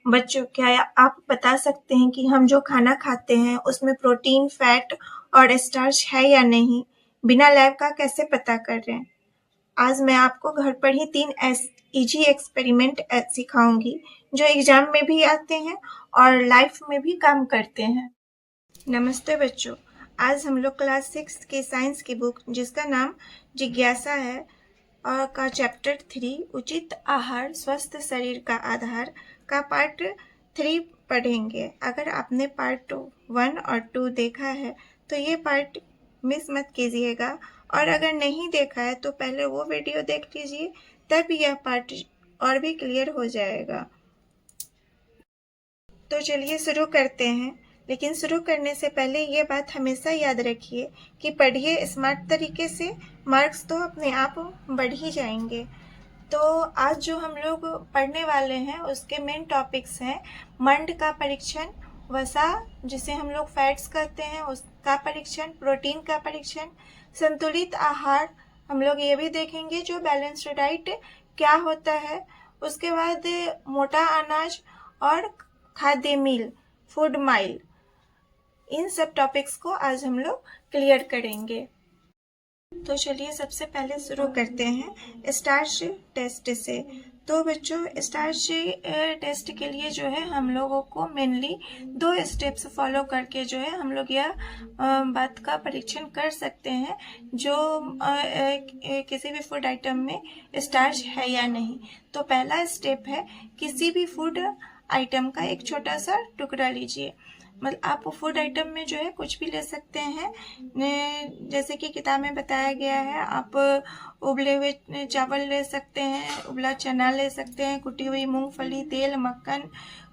बच्चों, क्या आप बता सकते हैं कि हम जो खाना खाते हैं उसमें प्रोटीन, फैट और स्टार्च है या नहीं? बिना लैब का कैसे पता करें? आज मैं आपको घर पर ही 3 इजी एक्सपेरिमेंट सिखाऊंगी जो एग्जाम में भी आते हैं और लाइफ में भी काम करते हैं। नमस्ते बच्चों, आज हम लोग क्लास 6 के साइंस की बुक जिसका नाम जिज्ञासा है और का चैप्टर 3 उचित आहार स्वस्थ शरीर का आधार का पार्ट 3 पढ़ेंगे। अगर आपने पार्ट 1 और 2 देखा है तो ये पार्ट मिस मत कीजिएगा, और अगर नहीं देखा है तो पहले वो वीडियो देख लीजिए, तब यह पार्ट और भी क्लियर हो जाएगा। तो चलिए शुरू करते हैं, लेकिन शुरू करने से पहले ये बात हमेशा याद रखिए कि पढ़िए स्मार्ट तरीके से, मार्क्स तो अपने आप बढ़ ही जाएंगे। तो आज जो हम लोग पढ़ने वाले हैं उसके मेन टॉपिक्स हैं मंड का परीक्षण, वसा जिसे हम लोग फैट्स कहते हैं उसका परीक्षण, प्रोटीन का परीक्षण, संतुलित आहार, हम लोग ये भी देखेंगे जो बैलेंस्ड डाइट क्या होता है, उसके बाद मोटा अनाज और खाद्य मील, फूड माइल, इन सब टॉपिक्स को आज हम लोग क्लियर करेंगे। तो चलिए सबसे पहले शुरू करते हैं स्टार्च टेस्ट से। तो बच्चों, स्टार्च टेस्ट के लिए जो है हम लोगों को मेनली 2 स्टेप्स फॉलो करके जो है हम लोग यह बात का परीक्षण कर सकते हैं जो किसी भी फूड आइटम में स्टार्च है या नहीं। तो पहला स्टेप है किसी भी फूड आइटम का एक छोटा सा टुकड़ा लीजिए। मतलब आप फूड आइटम में जो है कुछ भी ले सकते हैं, जैसे कि किताब में बताया गया है। आप उबले हुए चावल ले सकते हैं, उबला चना ले सकते हैं, कुटी हुई मूंगफली, तेल, मक्खन,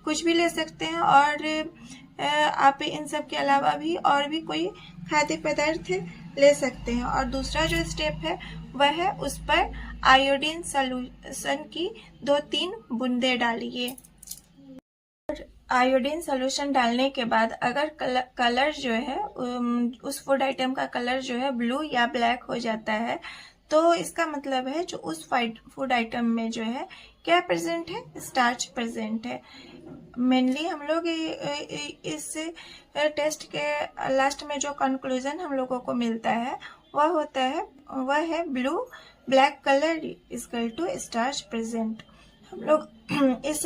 कुछ भी ले सकते हैं। और आप इन सब के अलावा भी और भी कोई खाद्य पदार्थ ले सकते हैं। और दूसरा जो स्टेप है वह है उस पर आयोडीन सॉल्यूशन की 2-3 बूंदे डालिए। आयोडीन सॉल्यूशन डालने के बाद अगर कलर जो है उस फूड आइटम का कलर जो है ब्लू या ब्लैक हो जाता है तो इसका मतलब है जो उस फूड आइटम में जो है क्या प्रेजेंट है, स्टार्च प्रेजेंट है। मेनली हम लोग इस टेस्ट के लास्ट में जो कंक्लूजन हम लोगों को मिलता है वह है blue black colour equal to starch present. हम लोग इस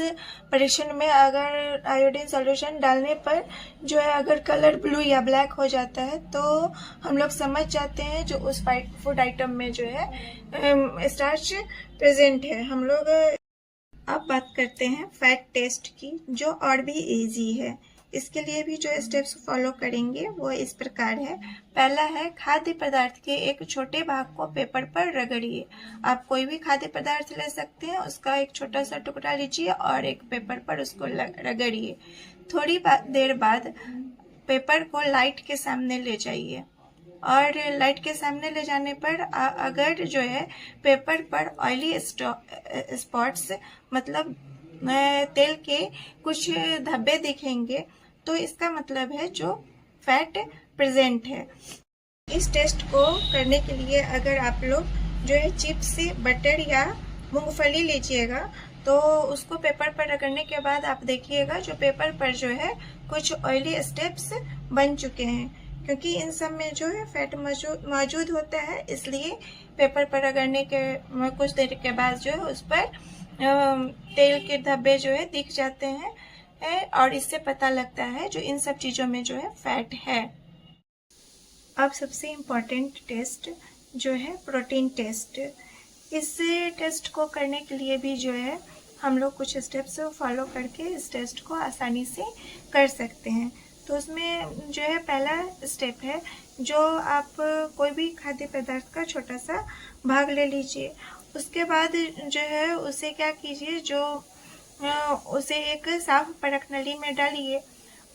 परीक्षण में अगर आयोडीन सॉल्यूशन डालने पर जो है अगर कलर ब्लू या ब्लैक हो जाता है तो हम लोग समझ जाते हैं जो उस फूड आइटम में जो है स्टार्च प्रेजेंट है। हम लोग अब बात करते हैं फैट टेस्ट की, जो और भी इजी है। इसके लिए भी जो स्टेप्स फॉलो करेंगे वो इस प्रकार है। पहला है खाद्य पदार्थ के एक छोटे भाग को पेपर पर रगड़िए। आप कोई भी खाद्य पदार्थ ले सकते हैं, उसका एक छोटा सा टुकड़ा लीजिए और एक पेपर पर उसको रगड़िए। थोड़ी देर बाद पेपर को लाइट के सामने ले जाइए, और लाइट के सामने ले जाने पर अगर जो है पेपर पर ऑयली स्पॉट्स मतलब तेल के कुछ धब्बे दिखेंगे तो इसका मतलब है जो फैट प्रेजेंट है। इस टेस्ट को करने के लिए अगर आप लोग जो है चिप्स, बटर या मूंगफली लीजिएगा तो उसको पेपर पर रगड़ने के बाद आप देखिएगा जो पेपर पर जो है कुछ ऑयली स्टेप्स बन चुके हैं, क्योंकि इन सब में जो है फैट मौजूद होता है। इसलिए पेपर पर रगड़ने के कुछ देर के बाद जो है उस पर तेल के धब्बे जो है दिख जाते हैं, और इससे पता लगता है जो इन सब चीज़ों में जो है फैट है। अब सबसे इम्पोर्टेंट टेस्ट जो है प्रोटीन टेस्ट। इस टेस्ट को करने के लिए भी जो है हम लोग कुछ स्टेप्स फॉलो करके इस टेस्ट को आसानी से कर सकते हैं। तो उसमें जो है पहला स्टेप है जो आप कोई भी खाद्य पदार्थ का छोटा सा भाग ले लीजिए। उसके बाद जो है उसे क्या कीजिए, उसे एक साफ परख नली में डालिए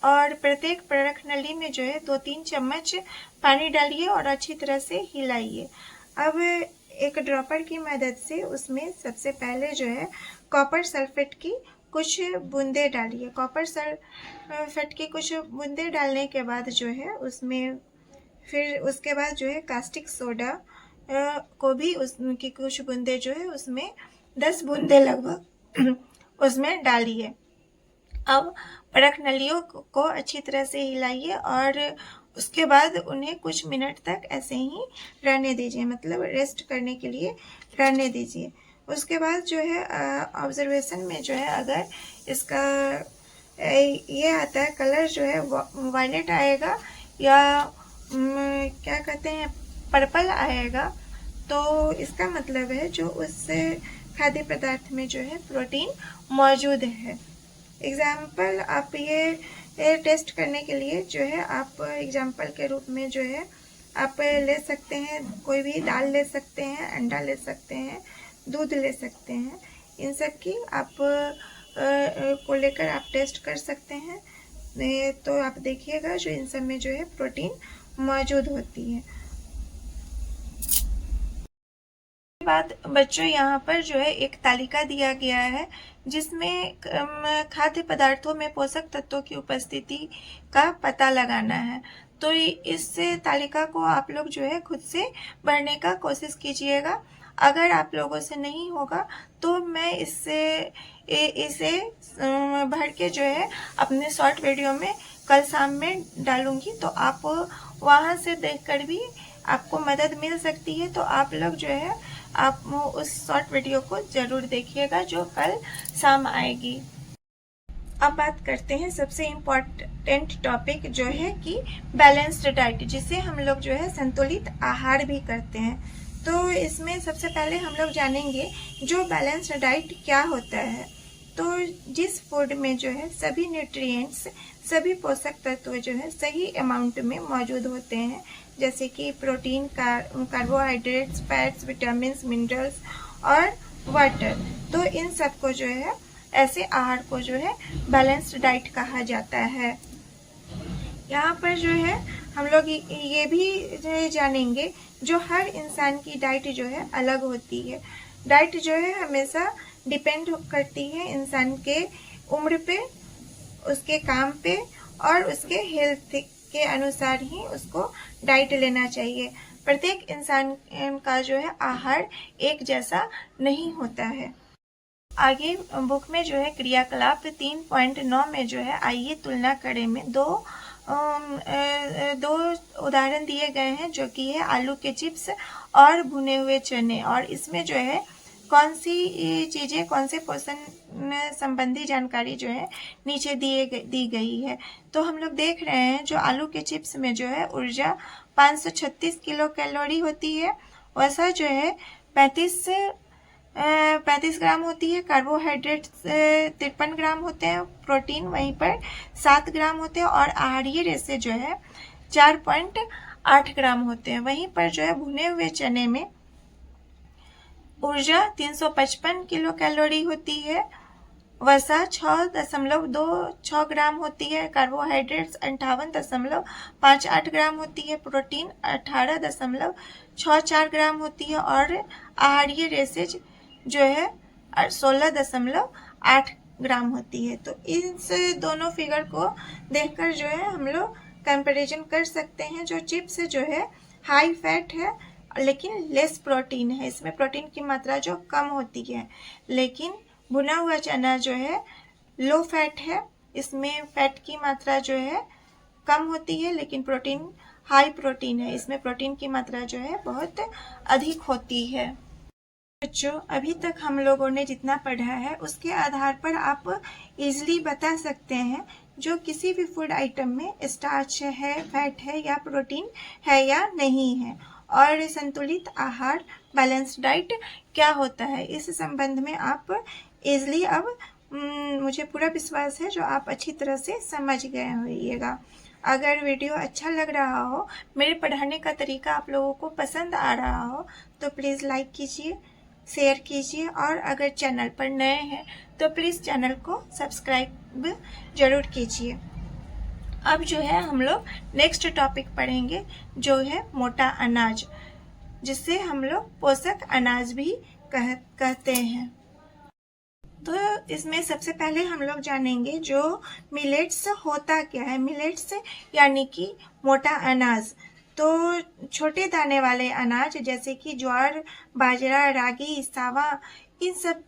और प्रत्येक परख नली में जो है 2-3 चम्मच पानी डालिए और अच्छी तरह से हिलाइए। अब एक ड्रॉपर की मदद से उसमें सबसे पहले जो है कॉपर सल्फेट की कुछ बूंदे डालिए। कॉपर सल्फेट की कुछ बूंदे डालने के बाद जो है उसमें फिर उसके बाद जो है कास्टिक सोडा को भी उसकी कुछ बूंदे जो है उसमें 10 बूंदे लगभग उसमें डालिए। अब परख नलियों को अच्छी तरह से हिलाइए और उसके बाद उन्हें कुछ मिनट तक ऐसे ही रहने दीजिए, मतलब रेस्ट करने के लिए रहने दीजिए। उसके बाद जो है ऑब्जर्वेशन में जो है अगर इसका ये आता है कलर जो है वायलेट आएगा या क्या कहते हैं पर्पल आएगा, तो इसका मतलब है जो उस खाद्य पदार्थ में जो है प्रोटीन मौजूद है। एग्जाम्पल आप ये टेस्ट करने के लिए जो है आप एग्जाम्पल के रूप में जो है आप ले सकते हैं, कोई भी दाल ले सकते हैं, अंडा ले सकते हैं, दूध ले सकते हैं। इन सब की आप को लेकर आप टेस्ट कर सकते हैं। तो आप देखिएगा जो इन सब में जो है प्रोटीन मौजूद होती है। बाद बच्चों यहाँ पर जो है एक तालिका दिया गया है जिसमें खाद्य पदार्थों में पोषक तत्वों की उपस्थिति का पता लगाना है। तो इस तालिका को आप लोग जो है खुद से भरने का कोशिश कीजिएगा। अगर आप लोगों से नहीं होगा तो मैं इसे भर के जो है अपने शॉर्ट वीडियो में कल शाम में डालूंगी, तो आप वहाँ से देखकर भी आपको मदद मिल सकती है। तो आप लोग जो है आप उस शॉर्ट वीडियो को जरूर देखिएगा जो कल शाम आएगी। अब बात करते हैं सबसे इम्पोर्टेंट टॉपिक जो है कि बैलेंस्ड डाइट, जिसे हम लोग जो है संतुलित आहार भी करते हैं। तो इसमें सबसे पहले हम लोग जानेंगे जो बैलेंस्ड डाइट क्या होता है। तो जिस फूड में जो है सभी न्यूट्रिएंट्स, सभी पोषक तत्व जो है सही अमाउंट में मौजूद होते हैं, जैसे कि protein, carbohydrates, fats, vitamin, minerals और वाटर। तो इन सब को जो है ऐसे आहार को जो है बैलेंस्ड डाइट कहा जाता है। यहाँ पर जो है हम लोग ये भी जानेंगे जो हर इंसान की डाइट जो है अलग होती है। डाइट जो है हमेशा डिपेंड करती है इंसान के उम्र पे, उसके काम पे और उसके हेल्थ के अनुसार ही उसको डाइट लेना चाहिए। प्रत्येक इंसान का जो है आहार एक जैसा नहीं होता है। आगे बुक में जो है क्रियाकलाप 3.9 में जो है आइए तुलना करें में दो उदाहरण दिए गए हैं, जो कि है आलू के चिप्स और भुने हुए चने। और इसमें जो है कौन सी चीज़ें, कौन से पोषण संबंधी जानकारी जो है नीचे दी गई है। तो हम लोग देख रहे हैं जो आलू के चिप्स में जो है ऊर्जा 536 किलो कैलोरी होती है, वसा जो है 35 ग्राम होती है, कार्बोहाइड्रेट 53 ग्राम होते हैं, प्रोटीन वहीं पर 7 ग्राम होते हैं और आहारीय रेशे जो है 4.8 ग्राम होते हैं। वहीं पर जो है भुने हुए चने में ऊर्जा 355 किलो कैलोरी होती है, वसा 6.26 ग्राम होती है, कार्बोहाइड्रेट्स 58.58 ग्राम होती है, प्रोटीन 18.64 ग्राम होती है और आहारीय रेशेज जो है 16.8 ग्राम होती है। तो इस दोनों फिगर को देखकर जो है हम लोग कंपैरिजन कर सकते हैं। जो चिप्स जो है हाई फैट है लेकिन लेस प्रोटीन है, इसमें प्रोटीन की मात्रा जो कम होती है। लेकिन भुना हुआ चना जो है लो फैट है, इसमें फैट की मात्रा जो है कम होती है लेकिन प्रोटीन हाई प्रोटीन है, इसमें प्रोटीन की मात्रा जो है बहुत अधिक होती है। बच्चों अभी तक हम लोगों ने जितना पढ़ा है उसके आधार पर आप इजीली बता सकते हैं जो किसी भी फूड आइटम में स्टार्च है, फैट है या प्रोटीन है या नहीं है, और संतुलित आहार बैलेंस डाइट क्या होता है। इस संबंध में आप इजीली अब मुझे पूरा विश्वास है जो आप अच्छी तरह से समझ गए होइएगा। अगर वीडियो अच्छा लग रहा हो, मेरे पढ़ाने का तरीका आप लोगों को पसंद आ रहा हो, तो प्लीज़ लाइक कीजिए, शेयर कीजिए और अगर चैनल पर नए हैं तो प्लीज़ चैनल को सब्सक्राइब जरूर कीजिए। अब जो है हम लोग नेक्स्ट टॉपिक पढ़ेंगे जो है मोटा अनाज, जिसे हम लोग पोषक अनाज भी कहते हैं। तो इसमें सबसे पहले हम लोग जानेंगे जो मिलेट्स होता क्या है। मिलेट्स यानी कि मोटा अनाज। तो छोटे दाने वाले अनाज जैसे कि ज्वार, बाजरा, रागी, सावा, इन सब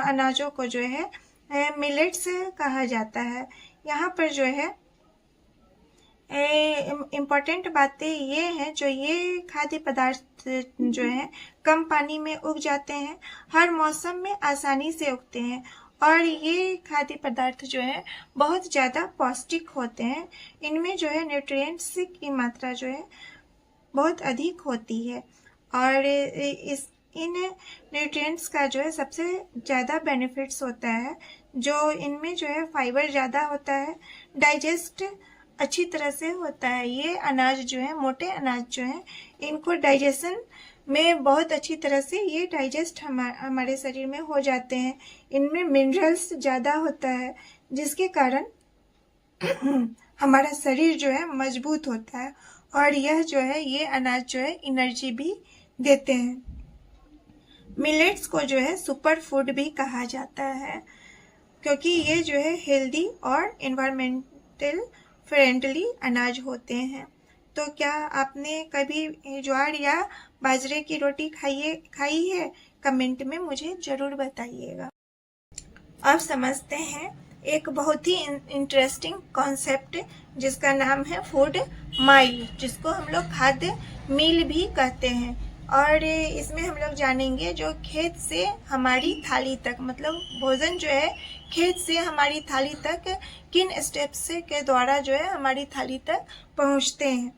अनाजों को जो है मिलेट्स कहा जाता है। यहाँ पर जो है इम्पॉर्टेंट बातें ये हैं, जो ये खाद्य पदार्थ जो है कम पानी में उग जाते हैं, हर मौसम में आसानी से उगते हैं, और ये खाद्य पदार्थ जो है बहुत ज़्यादा पौष्टिक होते हैं। इनमें जो है न्यूट्रिएंट्स की मात्रा जो है बहुत अधिक होती है, और इन न्यूट्रिएंट्स का जो है सबसे ज़्यादा बेनिफिट्स होता है, जो इनमें जो है फाइबर ज़्यादा होता है, डाइजेस्ट अच्छी तरह से होता है। ये अनाज जो है, मोटे अनाज जो है, इनको डाइजेशन में बहुत अच्छी तरह से ये डाइजेस्ट हमारे शरीर में हो जाते हैं। इनमें मिनरल्स ज़्यादा होता है, जिसके कारण हमारा शरीर जो है मजबूत होता है, और यह जो है ये अनाज जो है एनर्जी भी देते हैं। मिलेट्स को जो है सुपर फूड भी कहा जाता है, क्योंकि ये जो है हेल्दी और इन्वायरमेंटल फ्रेंडली अनाज होते हैं। तो क्या आपने कभी ज्वार या बाजरे की रोटी खाई है? कमेंट में मुझे ज़रूर बताइएगा। अब समझते हैं एक बहुत ही इंटरेस्टिंग कॉन्सेप्ट, जिसका नाम है फूड माइल, जिसको हम लोग खाद्य मील भी कहते हैं। और इसमें हम लोग जानेंगे जो खेत से हमारी थाली तक, मतलब भोजन जो है खेत से हमारी थाली तक किन स्टेप्स के द्वारा जो है हमारी थाली तक पहुंचते हैं।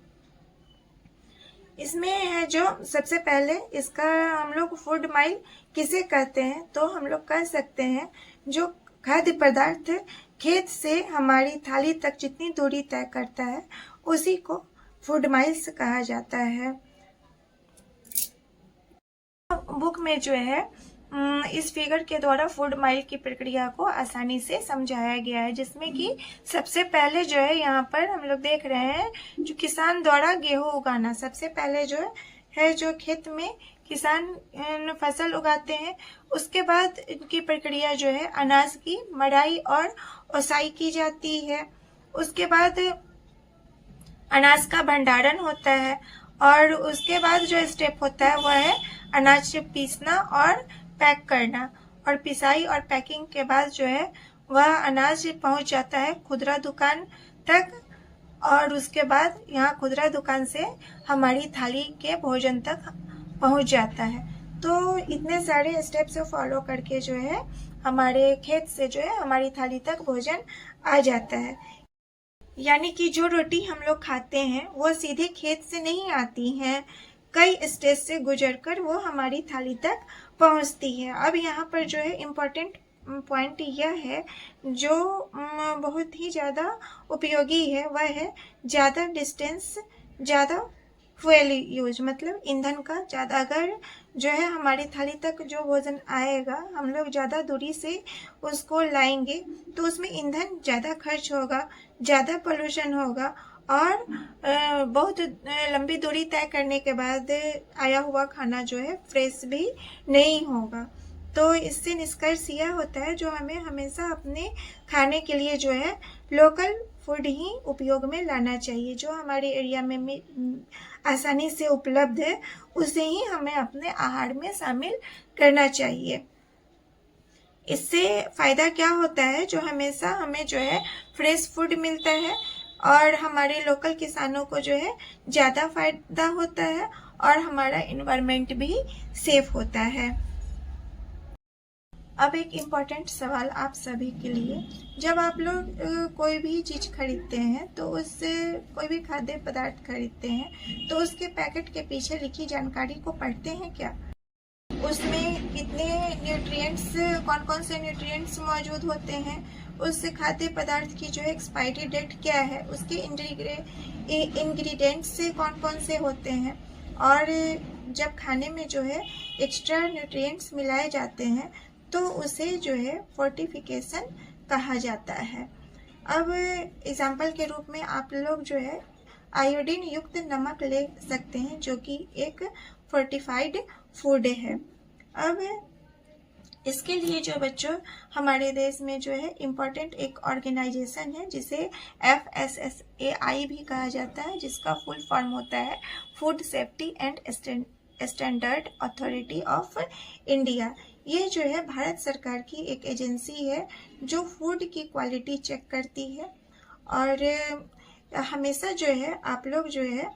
इसमें है जो सबसे पहले इसका हम लोग फूड माइल किसे कहते हैं, तो हम लोग कह सकते हैं जो खाद्य पदार्थ खेत से हमारी थाली तक जितनी दूरी तय करता है उसी को फूड माइल्स कहा जाता है। बुक में जो है इस फिगर के द्वारा फूड माइल की प्रक्रिया को आसानी से समझाया गया है, जिसमें कि सबसे पहले जो है यहाँ पर हम लोग देख रहे हैं जो किसान द्वारा गेहूं उगाना। सबसे पहले जो है जो खेत में किसान फसल उगाते हैं, उसके बाद इनकी प्रक्रिया जो है अनाज की मड़ाई और ओसाई की जाती है। उसके बाद अनाज का भंडारण होता है, और उसके बाद जो स्टेप होता है वह है अनाज पीसना और पैक करना। और पिसाई और पैकिंग के बाद जो है वह अनाज पहुंच जाता है खुदरा दुकान तक, और उसके बाद यहाँ खुदरा दुकान से हमारी थाली के भोजन तक पहुंच जाता है। तो इतने सारे स्टेप्स फॉलो करके जो है हमारे खेत से जो है हमारी थाली तक भोजन आ जाता है। यानी कि जो रोटी हम लोग खाते हैं वो सीधे खेत से नहीं आती हैं, कई स्टेज से गुजरकर वो हमारी थाली तक पहुंचती है। अब यहाँ पर जो है इम्पोर्टेंट पॉइंट यह है जो बहुत ही ज़्यादा उपयोगी है, वह है ज़्यादा डिस्टेंस ज़्यादा फ्यूल यूज, मतलब ईंधन का ज़्यादा। अगर जो है हमारी थाली तक जो भोजन आएगा हम लोग ज़्यादा दूरी से उसको लाएंगे तो उसमें ईंधन ज़्यादा खर्च होगा, ज़्यादा पोल्यूशन होगा, और बहुत लंबी दूरी तय करने के बाद आया हुआ खाना जो है फ्रेश भी नहीं होगा। तो इससे निष्कर्ष यह होता है जो हमें हमेशा अपने खाने के लिए जो है लोकल फूड ही उपयोग में लाना चाहिए। जो हमारे एरिया में आसानी से उपलब्ध है उसे ही हमें अपने आहार में शामिल करना चाहिए। इससे फ़ायदा क्या होता है, जो हमेशा हमें जो है फ्रेश फूड मिलता है, और हमारे लोकल किसानों को जो है ज़्यादा फायदा होता है, और हमारा इन्वायरमेंट भी सेफ होता है। अब एक इम्पॉर्टेंट सवाल आप सभी के लिए, जब आप लोग कोई भी चीज़ खरीदते हैं तो उससे कोई भी खाद्य पदार्थ खरीदते हैं तो उसके पैकेट के पीछे लिखी जानकारी को पढ़ते हैं क्या? उसमें कितने न्यूट्रिएंट्स, कौन कौन से न्यूट्रिएंट्स मौजूद होते हैं, उस खाद्य पदार्थ की जो है एक्सपायरी डेट क्या है, उसके इंग्रेडिएंट्स कौन कौन से होते हैं, और जब खाने में जो है एक्स्ट्रा न्यूट्रिएंट्स मिलाए जाते हैं तो उसे जो है फोर्टिफिकेशन कहा जाता है। अब एग्जाम्पल के रूप में आप लोग जो है आयोडीन युक्त नमक ले सकते हैं, जो कि एक फोर्टिफाइड फूड है। अब इसके लिए जो बच्चों हमारे देश में जो है इम्पोर्टेंट एक ऑर्गेनाइजेशन है जिसे FSSAI भी कहा जाता है, जिसका फुल फॉर्म होता है food safety and standard authority of India. ये जो है भारत सरकार की एक एजेंसी है जो फूड की क्वालिटी चेक करती है। और हमेशा जो है आप लोग जो है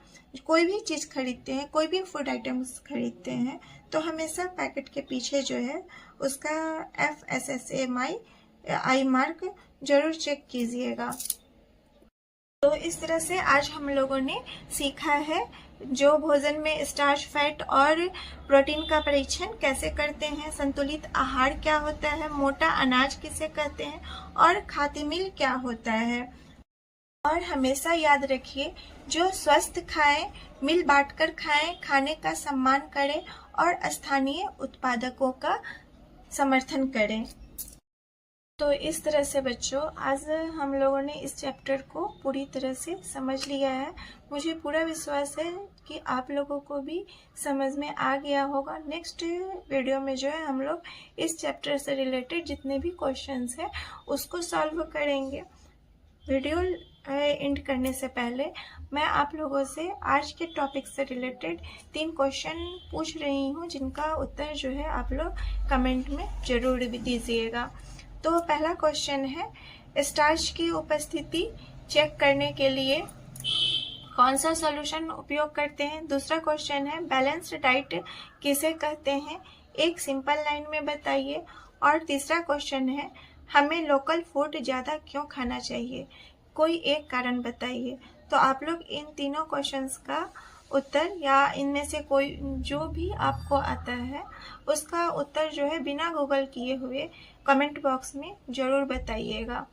कोई भी चीज़ खरीदते हैं, कोई भी फूड आइटम्स खरीदते हैं, तो हमेशा पैकेट के पीछे जो है उसका FSSAI आई मार्क जरूर चेक कीजिएगा। तो इस तरह से आज हम लोगों ने सीखा है जो भोजन में स्टार्च, फैट और प्रोटीन का परीक्षण कैसे करते हैं, संतुलित आहार क्या होता है, मोटा अनाज किसे कहते हैं और खाद्य मिल क्या होता है। और हमेशा याद रखिए, जो स्वस्थ खाएं, मिल बांटकर खाएं, खाने का सम्मान करें और स्थानीय उत्पादकों का समर्थन करें। तो इस तरह से बच्चों आज हम लोगों ने इस चैप्टर को पूरी तरह से समझ लिया है। मुझे पूरा विश्वास है कि आप लोगों को भी समझ में आ गया होगा। नेक्स्ट वीडियो में जो है हम लोग इस चैप्टर से रिलेटेड जितने भी क्वेश्चंस हैं उसको सॉल्व करेंगे। वीडियो एंड करने से पहले मैं आप लोगों से आज के टॉपिक से रिलेटेड 3 क्वेश्चन पूछ रही हूँ, जिनका उत्तर जो है आप लोग कमेंट में जरूर दीजिएगा। तो पहला क्वेश्चन है, स्टार्च की उपस्थिति चेक करने के लिए कौन सा सॉल्यूशन उपयोग करते हैं। दूसरा क्वेश्चन है, बैलेंस्ड डाइट किसे कहते हैं, एक सिंपल लाइन में बताइए। और तीसरा क्वेश्चन है, हमें लोकल फूड ज़्यादा क्यों खाना चाहिए, कोई एक कारण बताइए। तो आप लोग इन तीनों क्वेश्चंस का उत्तर या इनमें से कोई जो भी आपको आता है उसका उत्तर जो है बिना गूगल किए हुए कमेंट बॉक्स में ज़रूर बताइएगा।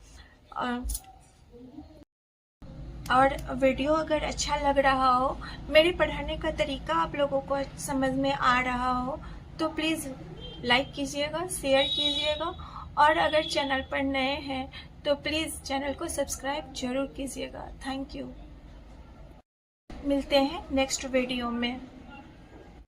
और वीडियो अगर अच्छा लग रहा हो, मेरे पढ़ाने का तरीका आप लोगों को समझ में आ रहा हो, तो प्लीज़ लाइक कीजिएगा, शेयर कीजिएगा। और अगर चैनल पर नए हैं तो प्लीज़ चैनल को सब्सक्राइब जरूर कीजिएगा। Thank you. मिलते हैं नेक्स्ट वीडियो में।